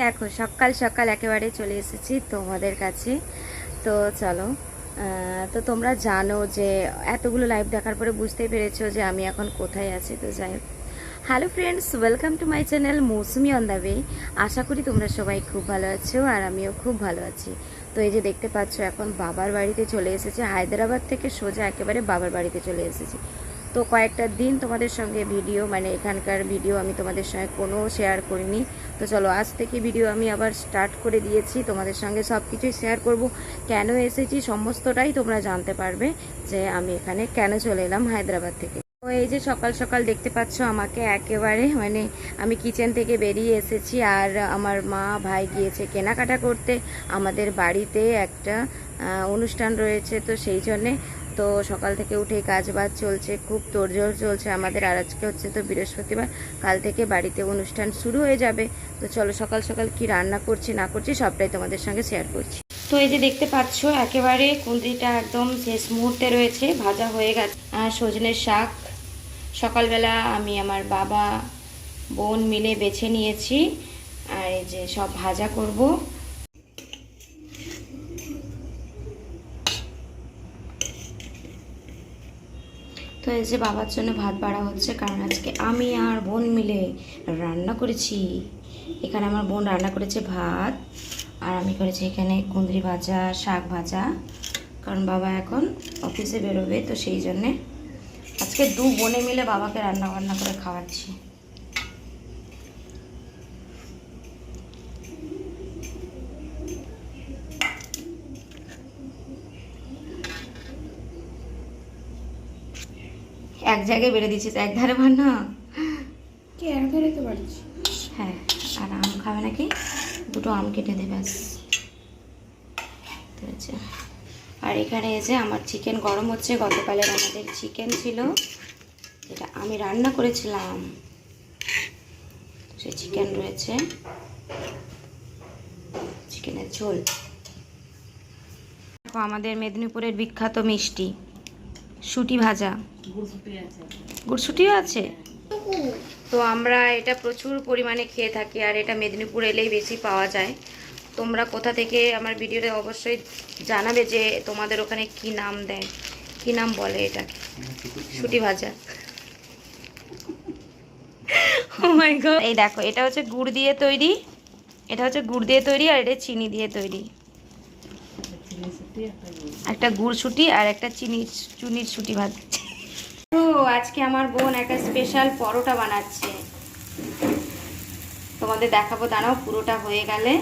দেখো সকাল সকাল একেবারে চলে এসেছি তোমাদের কাছে। তো চলো, তো তোমরা জানো যে এতগুলো লাইভ দেখার পরে বুঝতেই পেরেছো যে আমি এখন কোথায় আছি। তো যাই হোক, hello friends, welcome to my channel Mousumi on the way. আশা করি তোমরা সবাই খুব ভালো আছো আর আমিও খুব ভালো আছি। তো এই যে দেখতে পাচ্ছ এখন বাবার বাড়িতে চলে এসেছি, হায়দ্রাবাদ থেকে সোজা একেবারে বাবার বাড়িতে চলে এসেছি। তো কয়েকটা দিন তোমাদের সঙ্গে ভিডিও এখানকার ভিডিও আমি তোমাদের সঙ্গে কোনো শেয়ার করিনি। তো চলো আজ থেকে ভিডিও আমি আবার স্টার্ট করে দিয়েছি, তোমাদের সঙ্গে সব কিছুই শেয়ার করব। কেন এসেছি সমস্তটাই তোমরা জানতে পারবে যে আমি এখানে কেন চলে এলাম হায়দ্রাবাদ থেকে। তো এই যে সকাল সকাল দেখতে পাচ্ছ আমাকে একেবারে আমি কিচেন থেকে বেরিয়ে এসেছি আর আমার মা ভাই গিয়েছে কেনাকাটা করতে। আমাদের বাড়িতে একটা অনুষ্ঠান রয়েছে, তো সেই জন্যে তো সকাল থেকে উঠে কাজ বাজ চলছে, খুব তোড়জোড় চলছে আমাদের। আর আজকে হচ্ছে তো বৃহস্পতিবার, কাল থেকে বাড়িতে অনুষ্ঠান শুরু হয়ে যাবে। তো চলো সকাল সকাল কি রান্না করছি না করছি সবটাই তোমাদের সঙ্গে শেয়ার করছি। তো এই যে দেখতে পাচ্ছ একেবারে কুঁদরিটা একদম শেষ মুহূর্তে রয়েছে, ভাজা হয়ে গেছে। আর সজনের শাক সকালবেলা আমি আমার বাবা বোন মিলে বেছে নিয়েছি, আর এই যে সব ভাজা করব। তো এই যে বাবার জন্য ভাত বাড়া হচ্ছে, কারণ আজকে আমি আর বোন মিলে রান্না করেছি। এখানে আমার বোন রান্না করেছে ভাত, আর আমি করেছি এখানে কুঁদরি ভাজা, শাক ভাজা। কারণ বাবা এখন অফিসে বেরোবে, তো সেই জন্যে আজকে দু বোনে মিলে বাবাকে রান্না বান্না করে খাওয়াচ্ছি। এক জায়গায় বেড়ে দিচ্ছি তো এক ধারে বান্না কি এক ধারে তো পারছি। হ্যাঁ, আর আম খাবে নাকি? দুটো আম কেটে দে ব্যাস। আর এখানে এসে আমার চিকেন গরম হচ্ছে। গতকালের আমাদের চিকেন ছিল, যেটা আমি রান্না করেছিলাম, সেই চিকেন রয়েছে, চিকেনের ঝোল। দেখো আমাদের মেদিনীপুরের বিখ্যাত মিষ্টি শুঁটি ভাজা, গুড়শুঁটিও আছে। তো আমরা এটা প্রচুর পরিমাণে খেয়ে থাকি, আর এটা মেদিনীপুর এলেই বেশি পাওয়া যায়। তোমরা কোথা থেকে আমার ভিডিওতে অবশ্যই জানাবে যে তোমাদের ওখানে কি নাম দেয়, কি নাম বলে এটাকে। শুঁটি ভাজা। ও মাই গড, এই দেখো এটা হচ্ছে গুড় দিয়ে তৈরি, এটা হচ্ছে গুড় দিয়ে তৈরি, আর এটা চিনি দিয়ে তৈরি। একটা গুড় শুঁটি আর একটা চুনির শুঁটি ভাজছে। তো আজকে আমার বোন একটা স্পেশাল পরোটা বানাচ্ছে, তোমাদের দেখাবো, দাঁড়াও পুরোটা হয়ে গেলে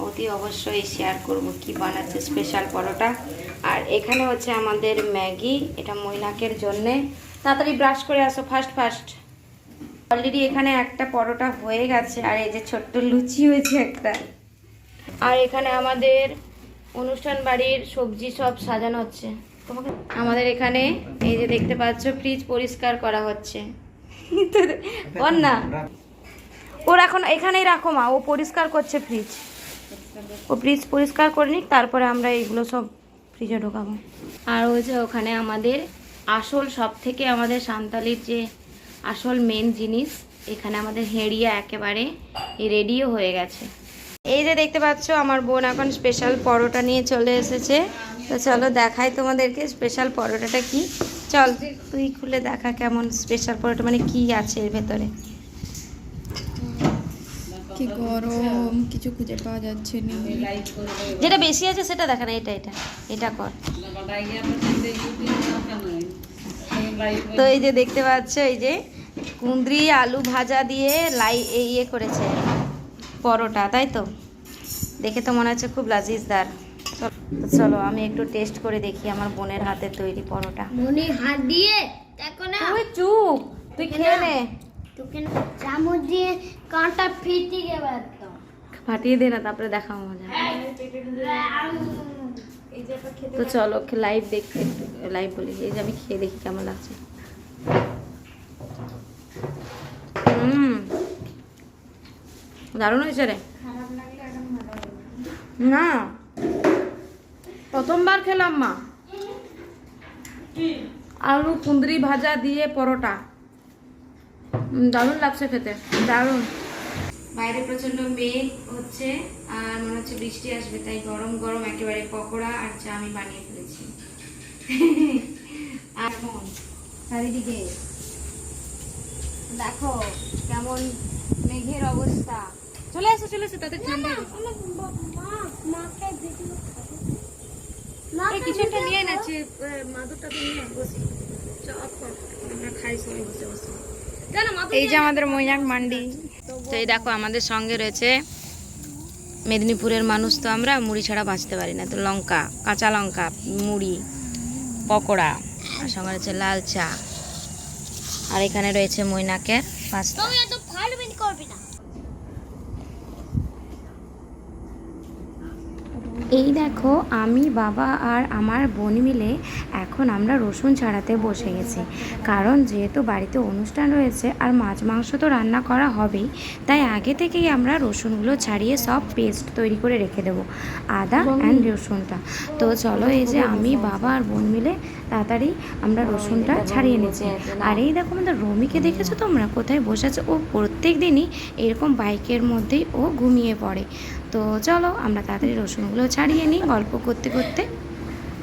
অতি অবশ্যই শেয়ার করব কি বানাচ্ছে স্পেশাল পরোটা। আর এখানে হচ্ছে আমাদের ম্যাগি, এটা মৈনাকের জন্যে। তাড়াতাড়ি ব্রাশ করে আসো ফার্স্ট ফার্স্ট। অলরেডি এখানে একটা পরোটা হয়ে গেছে, আর এই যে ছোট্ট লুচি হয়েছে একটা। আর এখানে আমাদের অনুষ্ঠান বাড়ির সবজি সব সাজানো হচ্ছে। তোমাকে আমাদের এখানে এই যে দেখতে পাচ্ছ ফ্রিজ পরিষ্কার করা হচ্ছে। বল না, ওর এখন এখানেই রাখো মা, ও পরিষ্কার করছে ফ্রিজ। ও ফ্রিজ পরিষ্কার করে নিক, তারপরে আমরা এইগুলো সব ফ্রিজে ঢোকাবো। আর ওই যে ওখানে আমাদের আসল সব থেকে আমাদের সান্তালির যে আসল মেন জিনিস, এখানে আমাদের হেঁড়িয়া একেবারে রেডিও হয়ে গেছে। এই যে দেখতে পাচ্ছ আমার বোন এখন স্পেশাল পরোটা নিয়ে চলে এসেছে। তো চলো দেখাই তোমাদেরকে স্পেশাল পরোটাটা কি। চল তুই খুলে দেখা কেমন স্পেশাল পরোটা, কি আছে এর ভেতরে। কি গরম, কিছু খুঁজে পাওয়া যাচ্ছে না। যেটা বেশি আছে সেটা দেখা না, এটা এটা এটা কর। তো এই যে দেখতে পাচ্ছ এই যে কুঁদরি আলু ভাজা দিয়ে ইয়ে করেছে পরোটা, তাই তো দেখে তো মনে হচ্ছে খুব লাজিজদার। চলো আমি একটু টেস্ট করে দেখি আমার বোনের হাতে তৈরি পরোটা। বোনের হাত দিয়ে দেখো না। তুই চুপ, তুই খেয়ে নে। তোকে চামচ দিয়ে কাঁটা ফেটে গেবে একদম। ফাটিয়ে দে না, তারপরে দেখাবো মজা। তো চলো লাইভ দেখতে, লাইভ বলি, এই যে আমি খেয়ে দেখি কেমন লাগছে। দারুণ হয়েছে রে। না প্রথমবার খেলাম মা, আলু কুঁদরি ভাজা দিয়ে পরোটা, দারুণ লাগছে খেতে, দারুণ। বাইরে প্রচন্ড মেঘ হচ্ছে আর মনে হচ্ছে বৃষ্টি আসবে, তাই গরম গরম একেবারে পকোড়া আর চা আমি বানিয়ে ফেলেছি। আর চারিদিকে দেখো কেমন মেঘের অবস্থা। চলে আসো তাদের ঠান্ডা কিছু একটা নিয়ে নাচ্ছে, মাদুরটা নিয়ে বসি চপ আমরা খাই সবাই বসে বসে। এই যে আমাদের মৈনাক মান্ডি। তো এই দেখো আমাদের সঙ্গে রয়েছে মেদিনীপুরের মানুষ, তো আমরা মুড়ি ছাড়া বাঁচতে পারি না। তো লঙ্কা, কাঁচা লঙ্কা, মুড়ি, পকোড়া, আর সঙ্গে রয়েছে লাল চা, আর এখানে রয়েছে মৈনাকের পাস্তা। এই দেখো আমি, বাবা আর আমার বোন মিলে এখন আমরা রসুন ছাড়াতে বসে গেছি, কারণ যেহেতু বাড়িতে অনুষ্ঠান রয়েছে আর মাছ মাংস তো রান্না করা হবেই, তাই আগে থেকেই আমরা রসুনগুলো ছাড়িয়ে সব পেস্ট তৈরি করে রেখে দেবো, আদা অ্যান্ড রসুনটা। তো চলো এই যে আমি, বাবা আর বোন মিলে তাড়াতাড়ি আমরা রসুনটা ছাড়িয়ে নিয়েছি। আর এই দেখো আমাদের রমিকে দেখেছো তোমরা কোথায় বসে আছে? ও প্রত্যেক দিনই এরকম বাইকের মধ্যেই ও ঘুমিয়ে পড়ে। তো চলো আমরা তাড়াতাড়ি রসুনগুলো ছাড়িয়ে নিই গল্প করতে করতে।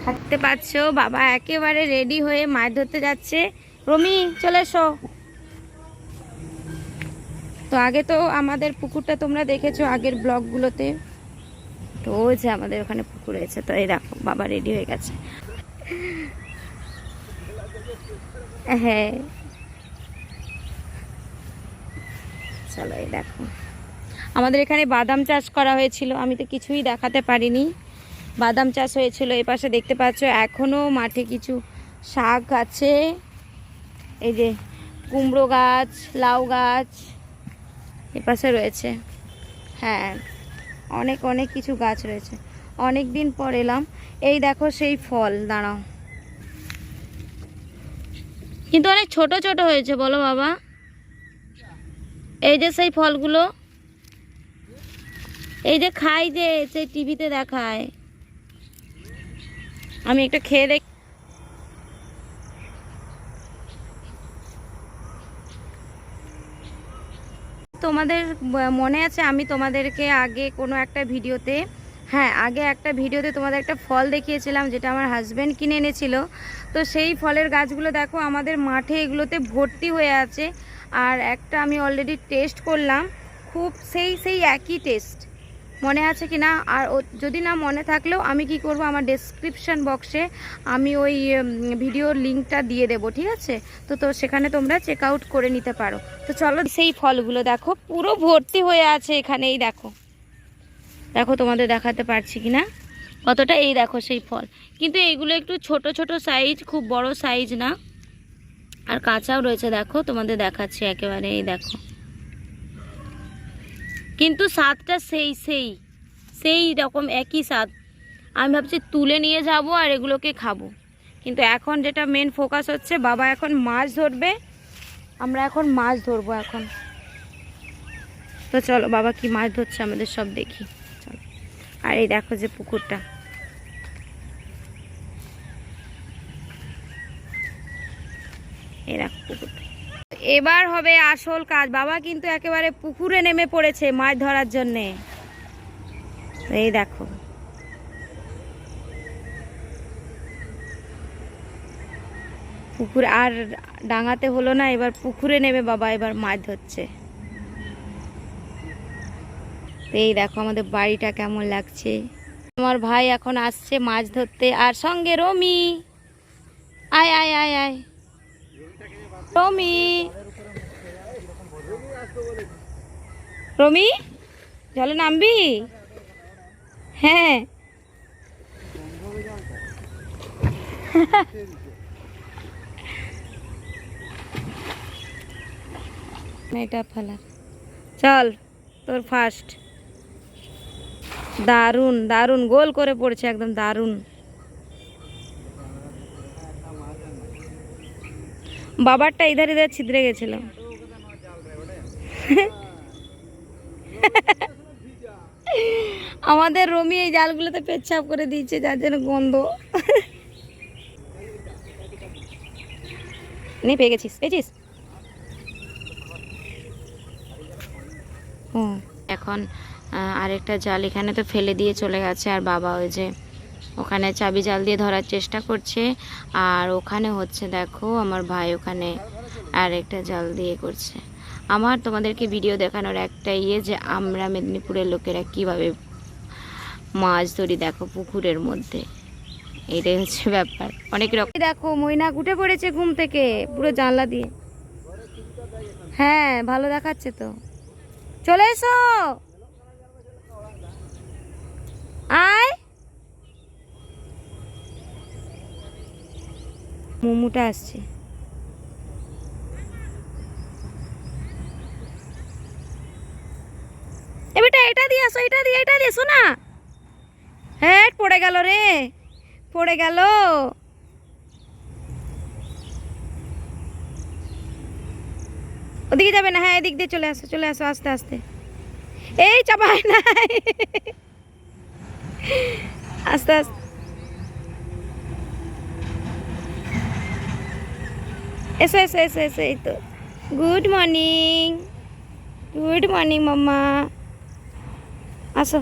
থাকতে পারছো বাবা একেবারে রেডি হয়ে মাছ ধরতে যাচ্ছে। রমি চলে এসো। তো আগে তো আমাদের পুকুরটা তোমরা দেখেছো আগের ব্লগগুলোতে, তো ওই যে আমাদের ওখানে পুকুর রয়েছে। তো এই দেখো বাবা রেডি হয়ে গেছে। হ্যাঁ চলো এই দেখো আমাদের এখানে বাদাম চাষ করা হয়েছিল, আমি তো কিছুই দেখাতে পারিনি। বাদাম চাষ হয়েছিল, এই পাশে দেখতে পাচ্ছ এখনও মাঠে কিছু শাক আছে, এই যে কুমড়ো গাছ, লাউ গাছ এ পাশে রয়েছে। হ্যাঁ অনেক অনেক কিছু গাছ রয়েছে। অনেক দিন পর এলাম। এই দেখো সেই ফল, দাঁড়াও, কিন্তু অনেক ছোট ছোট হয়েছে বলো বাবা। এই যে সেই ফলগুলো, এই যে খাই যে সেই টিভিতে দেখায়, আমি একটা খেয়ে দেখ। তোমাদের মনে আছে আমি তোমাদেরকে আগে কোনো একটা ভিডিওতে, হ্যাঁ আগে একটা ভিডিওতে তোমাদের একটা ফল দেখিয়েছিলাম যেটা আমার হাজব্যান্ড কিনে এনেছিল। তো সেই ফলের গাছগুলো দেখো আমাদের মাঠে এগুলোতে ভর্তি হয়ে আছে। আর একটা আমি অলরেডি টেস্ট করলাম, খুব সেই একই টেস্ট, মনে আছে কি না? আর যদি না মনে থাকলেও আমি কি করব, আমার ডেসক্রিপশন বক্সে আমি ওই ভিডিওর লিঙ্কটা দিয়ে দেবো, ঠিক আছে? তো সেখানে তোমরা চেক আউট করে নিতে পারো। তো চলো সেই ফলগুলো দেখো পুরো ভর্তি হয়ে আছে এখানে। এই দেখো দেখো তোমাদের দেখাতে পারছি কি না কতটা, এই দেখো সেই ফল। কিন্তু এইগুলো একটু ছোট ছোট সাইজ, খুব বড় সাইজ না। আর কাঁচাও রয়েছে, দেখো তোমাদের দেখাচ্ছি একেবারে, এই দেখো। কিন্তু স্বাদটা সেই রকম একই স্বাদ। আমি ভাবছি তুলে নিয়ে যাব আর এগুলোকে খাবো, কিন্তু এখন যেটা মেন ফোকাস হচ্ছে বাবা এখন মাছ ধরবে, আমরা এখন মাছ ধরবো এখন। তো চলো বাবা কি মাছ ধরছে আমাদের সব দেখি চলো। আর এই দেখো যে পুকুরটা, এই দেখো পুকুরটা। এবার হবে আসল কাজ, বাবা কিন্তু একেবারে পুকুরে নেমে পড়েছে মাছ ধরার জন্যে। এই দেখো পুকুর আর ডাঙাতে হলো না, এবার পুকুরে নেমে বাবা এবার মাছ ধরছে। এই দেখো আমাদের বাড়িটা কেমন লাগছে। আমার ভাই এখন আসছে মাছ ধরতে, আর সঙ্গে রমি। আয় আয় আয় আয় রমি, রমি জলে নামবি? হ্যাঁ এটা ফেলা, চল তোর ফার্স্ট। দারুন দারুন গোল করে পড়ছে একদম দারুন। বাবারটা ইধার ইধার ছিদ্রে গেছিল। আমাদের রমি এই জালগুলোতে পেচ্ছাপ করে দিয়েছে, যার জন্য গন্ধ। পেয়ে গেছিস, পেয়েছিস? হুম এখন আরেকটা জাল এখানে তো ফেলে দিয়ে চলে গেছে, আর বাবা ওই যে ওখানে চাবি জাল দিয়ে ধরার চেষ্টা করছে, আর ওখানে হচ্ছে দেখো আমার ভাই ওখানে আরেকটা জাল দিয়ে করছে। আমার তোমাদেরকে ভিডিও দেখানোর একটা ইয়ে যে আমরা মেদিনীপুরের লোকেরা কিভাবে মাছ ধরি দেখো পুকুরের মধ্যে, এটাই হচ্ছে ব্যাপার। অনেক রকম দেখো ময়না উঠে পড়েছে ঘুম থেকে পুরো জানলা দিয়ে। হ্যাঁ ভালো দেখাচ্ছে তো, চলে এসো আয়। মোমোটা আসছে। বেটা এটা দিয়ে আসো, এটা দিয়ে শোনা। হ্যাঁ পড়ে গেল রে, পড়ে গেল। ওদিকে যাবে না, হ্যাঁ এদিক দিয়ে চলে আসো আস্তে আস্তে। এই চাপায় না, আস্তে আস্তে। এসো এই তো। গুড মর্নিং মাম্মা, আসো।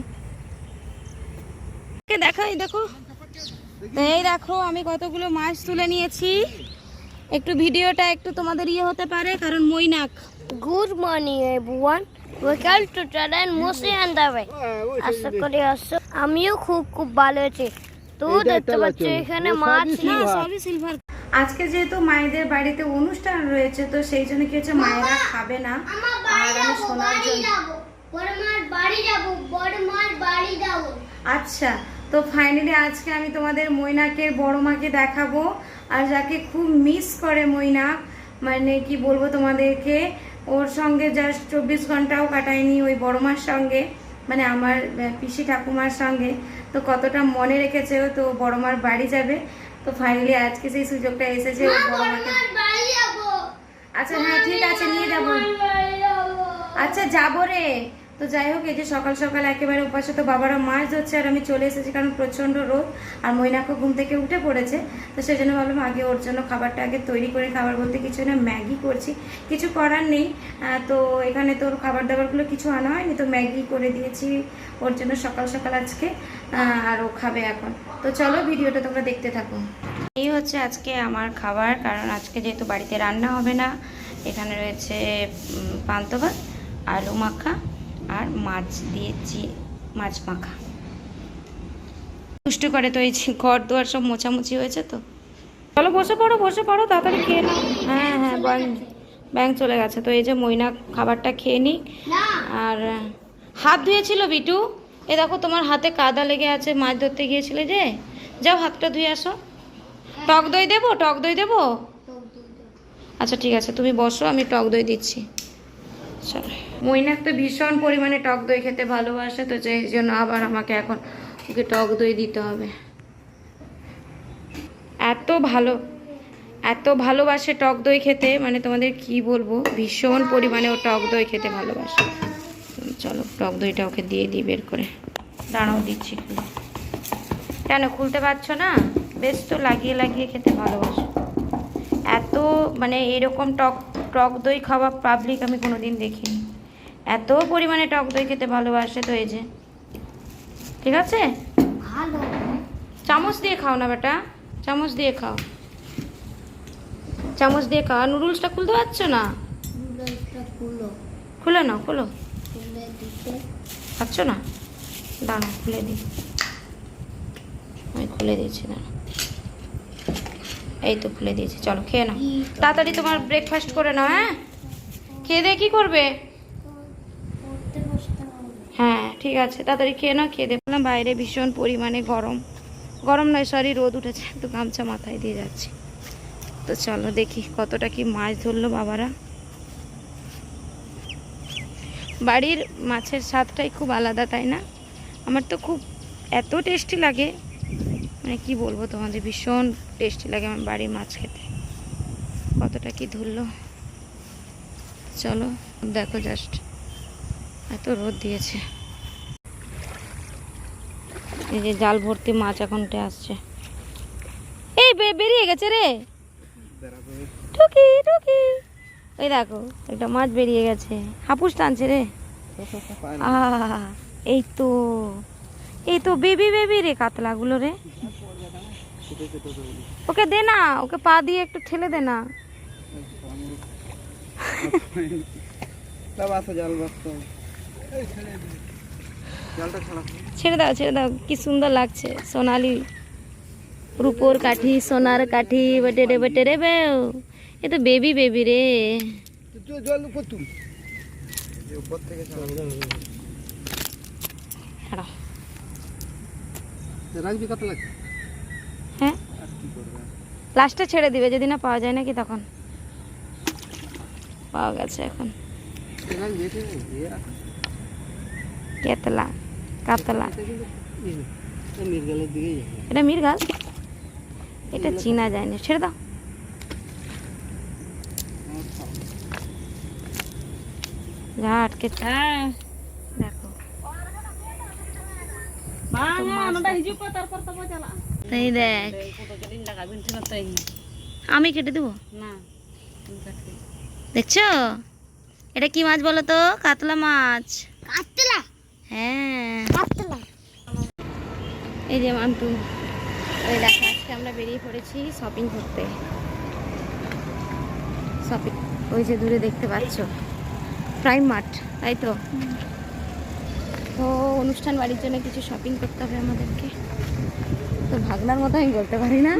দেখো এই দেখো আমি কতগুলো মাছ তুলে নিয়েছি। একটু ভিডিওটা একটু তোমাদের ইয়ে হতে পারে কারণ Mainak. Good morning everyone, welcome to train মোসি অ্যান্ড দ্য ওয়ে। আশা করি আসো, আমিও খুব ভালো আছি। তো দেখতে পাচ্ছ এখানে মাছ না সবই সিলভার। আজকে যেহেতু মায়েদের বাড়িতে অনুষ্ঠান রয়েছে তো সেই জন্য কি হচ্ছে মায়েরা খাবে না, আর আমি শোনার জন্য বড়মার বাড়ি যাব। আচ্ছা তো ফাইনালি আজকে আমি তোমাদের মৈনাকের বড় মাকে দেখাবো, আর যাকে খুব মিস করে মৈনাক, মানে কি বলবো তোমাদেরকে, ওর সঙ্গে জাস্ট 24 ঘন্টাও কাটায়নি ওই বড় মার সঙ্গে, মানে আমার পিসি ঠাকুমার সঙ্গে। তো কতটা মনে রেখেছে ও, তো বড় মার বাড়ি যাবে। তো ফাইনালি আজকে সেই সুযোগটা এসেছে ওর বড় মাকে। আচ্ছা হ্যাঁ ঠিক আছে নিয়ে যাবো। আচ্ছা যাবো রে। তো যাই হোক এই যে সকাল সকাল একেবারে উপাসে তো বাবারা মাছ ধরছে, আর আমি চলে এসেছি কারণ প্রচণ্ড রোদ, আর মৈনাকও ঘুম থেকে উঠে পড়েছে। তো সেই জন্য ভাবলাম আগে ওর জন্য খাবারটা আগে তৈরি করে, খাবার বলতে কিছু না ম্যাগি করছি, কিছু করার নেই। তো এখানে তোর খাবার দাবারগুলো কিছু আনা হয়নি, তো ম্যাগি করে দিয়েছি ওর জন্য সকাল সকাল আজকে, আর ও খাবে এখন। তো চলো ভিডিওটা তোমরা দেখতে থাকো। এই হচ্ছে আজকে আমার খাবার, কারণ আজকে যেহেতু বাড়িতে রান্না হবে না, এখানে রয়েছে পান্তা ভাত, আলু মাখা আর মাছ দিয়েছি, মাছ মাখা। দুষ্টু করে তো এই ঘর দুয়ার সব মোছামুছি হয়েছে তো। চলো বসে পড়ো তাড়াতাড়ি খেয়ে নাও। হ্যাঁ ব্যাং চলে গেছে। তো এই যে মৈনা খাবারটা খেয়ে নি। আর হাত ধুয়েছিল বিটু, এ দেখো তোমার হাতে কাদা লেগে আছে, মাছ ধরতে গিয়েছিলে যে, যাও হাতটা ধুয়ে আসো। টক দই দেবো? আচ্ছা ঠিক আছে তুমি বসো, আমি টক দই দিচ্ছি। চলো মৈনাক তো ভীষণ পরিমাণে টক দই খেতে ভালোবাসে, তো সেই জন্য আবার আমাকে এখন ওকে টক দই দিতে হবে। এত ভালোবাসে টক দই খেতে, মানে তোমাদের কি বলবো, ভীষণ পরিমাণে ও টক দই খেতে ভালোবাসে। চলো টক দইটা ওকে দিয়ে দিই বের করে, দাঁড়াও দিচ্ছি। কেন খুলতে পারছো না? বেশ তো লাগিয়ে খেতে ভালোবাসো। এত মানে এরকম টক দই খাওয়া পাবলিক আমি কোনোদিন দেখিনি, এত পরিমাণে টক দই খেতে ভালোবাসে। তো এই যে ঠিক আছে, ভালো চামচ দিয়ে খাও না বেটা, চামচ দিয়ে খাও। নুডলসটা খুলতে পারছো না? খুলে নাও, পারছো না? দাঁড়াও খুলে দিই, আমি খুলে দিয়েছি, দাঁড়াও। এই তো খুলে দিয়েছি, চলো খেয়ে নাও তাড়াতাড়ি, তোমার ব্রেকফাস্ট করে নাও। হ্যাঁ খেয়ে দিয়ে কী করবে? হ্যাঁ ঠিক আছে তাড়াতাড়ি খেয়ে নাও। খেয়ে দেখলাম বাইরে ভীষণ পরিমাণে গরম নয় সরি রোদ উঠেছে, তো গামছা মাথায় দিয়ে যাচ্ছি। তো চলো দেখি কতটা কি মাছ ধরলো বাবারা। বাড়ির মাছের স্বাদটাই খুব আলাদা, তাই না? আমার তো খুব এত টেস্টি লাগে, মানে কি বলবো তোমাদের, ভীষণ টেস্টি লাগে আমার বাড়ির মাছ খেতে। কতটা কি ধরলো চলো দেখো, জাস্ট এত রোদ দিয়েছে। এই যে জাল ভর্তি মাছ এখন উঠে আসছে। এই বেরিয়ে গেছে রে, টুকি ওই দেখো একটা মাছ বেরিয়ে গেছে, হাপুস টানছে রে। এই তো এই তো বেবি বেবি রে কাতলাগুলো রে। ওকে দে না, ওকে পা দিয়ে একটু ঠেলে দে না। ছেড়ে দাও ছেড়ে দাও, কি সুন্দর লাগছে সোনালি রূপোর কাঠি সোনার কাঠি বেটে রে বেটে রে বেও। এ তো বেবি বেবি রে। ছাড়ো। হ্যাঁ লাস্টে ছেড়ে দিবে যদি না পাওয়া যায় নাকি, তখন পাওয়া গেছে এখন। কেতলা কাতলা, এটা মৃগেল, এটা চিনা যায় না, ছেড়ে দাও। যা আটকে দেখো। তাই দেখ, আমি কেটে দেবো। দেখছো এটা কি মাছ বলো তো? কাতলা মাছ। কাতলা? হ্যাঁ কাতলা। এই যে মান্তু, ওই দেখো আজকে আমরা বেরিয়ে পড়েছি শপিং করতে। শপিং ওই যে দূরে দেখতে পাচ্ছ প্রাইম মার্ট, তাই তো। তো অনুষ্ঠান বাড়ির জন্য কিছু শপিং করতে হবে আমাদেরকে। তো ভাগনার মতো আমি বলতে পারি না।